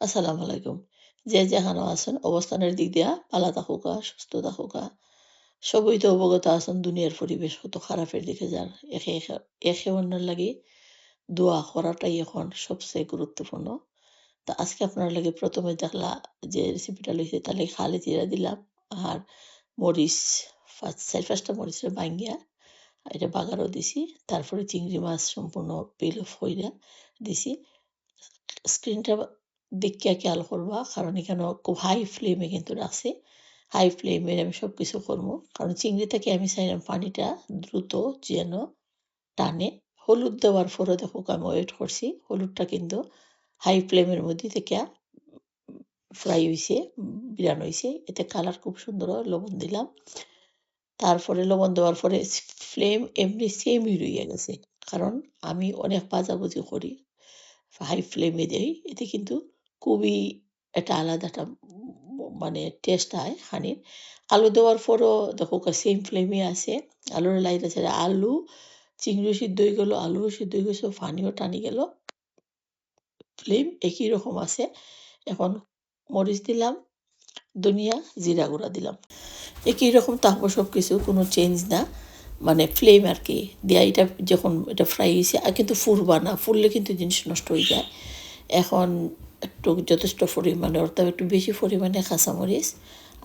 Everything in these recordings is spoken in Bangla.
আসসালামু আলাইকুম। যে যেখানে আছেন অবস্থানের দিক দিয়া ভালো থাকুকা, সুস্থ থাকুকা। সবই তো অবগত আছেন দুনিয়ার পরিবেশ কত খারাপের দিকে যার। একে অন্যের লাগি দোয়া করাটাই এখন সবচেয়ে গুরুত্বপূর্ণ। তো আজকে আপনার লাগি ১ম এ দেখলা যে রেসিপিটা লইছি তার লাগি খালি জিরা দিলাম। আর মরিচ ৪-৫ টা মরিচরে ভাইঙ্গা এটা বাগারও দিছি। তারপরে চিংড়ি মাছ সম্পূর্ণ পিল অফ কইরা দিছি। স্ক্রিনটা দেইখ্যা খেয়াল করবা। কারণ এখানে খুব হাই ফ্লেমে কিন্তু রাখছি। হাই ফ্লেমে আমি সবকিছু করবো। কারণ চিংড়ি থেকে আমি চাইলাম পানিটা দ্রুত যেন টানে। হলুদ দেওয়ার পরেও দেখুক আমি ওয়েট করছি। হলুদটা কিন্তু হাই ফ্লেমের মধ্যে থেকে ফ্রাই হইছে, বিরান হইছে। এতে কালার খুব সুন্দর হয়। লবণ দিলাম। তারপরে লবণ দেওয়ার পরে ফ্লেম এমনি সেমই রইয়া গেছে। কারণ আমি অনেক ভাজাভুজি করি। হাই ফ্লেমে দেই। এতে কিন্তু খুবই একটা আলাদা একটা মানে টেস্ট আয় হানির। আলু দেওয়ার পরও দেখো সেম ফ্লেমে আছে। আলুর লাইটা ছেড়ে আলু, চিংড়িও সিদ্ধ হয়ে গেল, আলুও সিদ্ধ হয়ে গেছে, পানিও টানি গেল। ফ্লেম একই রকম আছে। এখন মরিচ দিলাম, ধনিয়া, জিরা গুঁড়া দিলাম। একই রকম থাকবো সবকিছু, কোনো চেঞ্জ না। মানে ফ্লেম আরকি দিয়া এটা যখন এটা ফ্রাই হইছে কিন্তু ফুরবা না। ফুললে কিন্তু জিনিস নষ্ট হয়ে যায়। এখন একটু যথেষ্ট পরিমাণে অর্থাৎ একটু বেশি পরিমাণে কাঁচামরিচ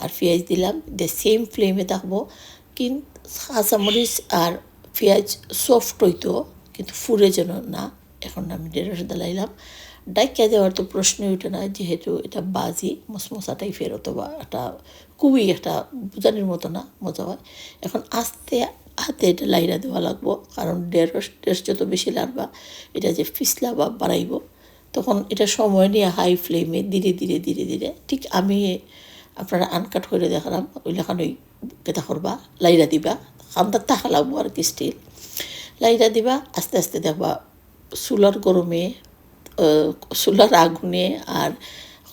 আর পেঁয়াজ দিলাম। দিয়ে সেম ফ্লেমে থাকবো। কাঁচামরিচ আর পেঁয়াজ সফট হইতো কিন্তু ফুরে যেন না। এখন আমি ঢেঁড়স ডালাইলাম। ডাইক্কা দেওয়ার তো প্রশ্নই ওঠে না, যেহেতু এটা বাজি মশমশা টাইপের অথবা একটা খুবই একটা বুঝানির মতো না, মজা হয়। এখন আস্তে হাতে এটা লাইড়া দেওয়া লাগবো। কারণ ঢেঁড়স যত বেশি লাড়বা এটা যে পিছলা বা বাড়াইব, তখন এটা সময় নিয়ে হাই ফ্লেমে ধীরে ধীরে ধীরে ধীরে ঠিক আমি আপনারা আনকাট করে দেখালাম ওই লেখান ওই কেতা করবা লাইড়া দিবা। খান্দার থাকা লাগবো আর কি স্টিল লাইড়া দিবা। আস্তে আস্তে দেখবা চুলার গরমে চুলার আগুনে আর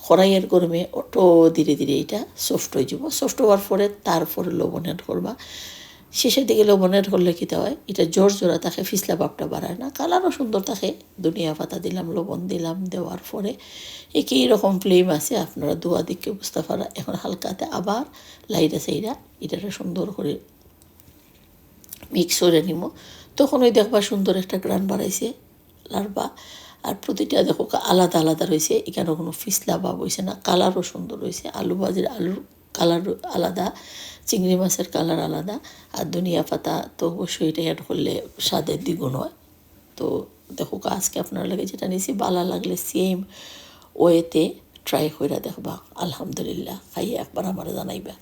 কড়াইয়ের গরমে অটো ধীরে ধীরে এটা সফট হয়ে যাব। সফট হওয়ার পরে তারপরে লবণ অ্যাড করবা। শেষের দিকে লবণ অ্যাড করলে কীটা হয়, এটা জোড়া থাকে, ফিসলা ভাবটা বাড়ায় না, কালারও সুন্দর থাকে। ধনিয়া পাতা দিলাম, লবণ দিলাম, দেওয়ার পরে একই রকম ফ্লেম আছে, আপনারা দোয়া দিকে বুঝতে পারা। এখন হালকাতে আবার লাইটা সাইডা এটাকে সুন্দর করে মিক্স করে নিব। তখন ওই দেখবা সুন্দর একটা গ্রান বাড়াইছে লাড়বা। আর প্রতিটা দেখো আলাদা আলাদা রয়েছে, এখানে কোনো ফিসলা ভাব হয়েছে না, কালারও সুন্দর হয়েছে। আলু ভাজির আলুর কালার আলাদা, চিংড়ি মাছের কালার আলাদা। আর ধনিয়া পাতা তো অবশ্যই এটা অ্যাড করলে স্বাদের দ্বিগুণ হয়। তো দেখো আজকে আপনার লাগে যেটা নিয়েছি ভালো লাগলে সেম ওয়েতে ট্রাই করে দেখবা। আলহামদুলিল্লাহ, খাইয়ে একবার আমার জানাইবা।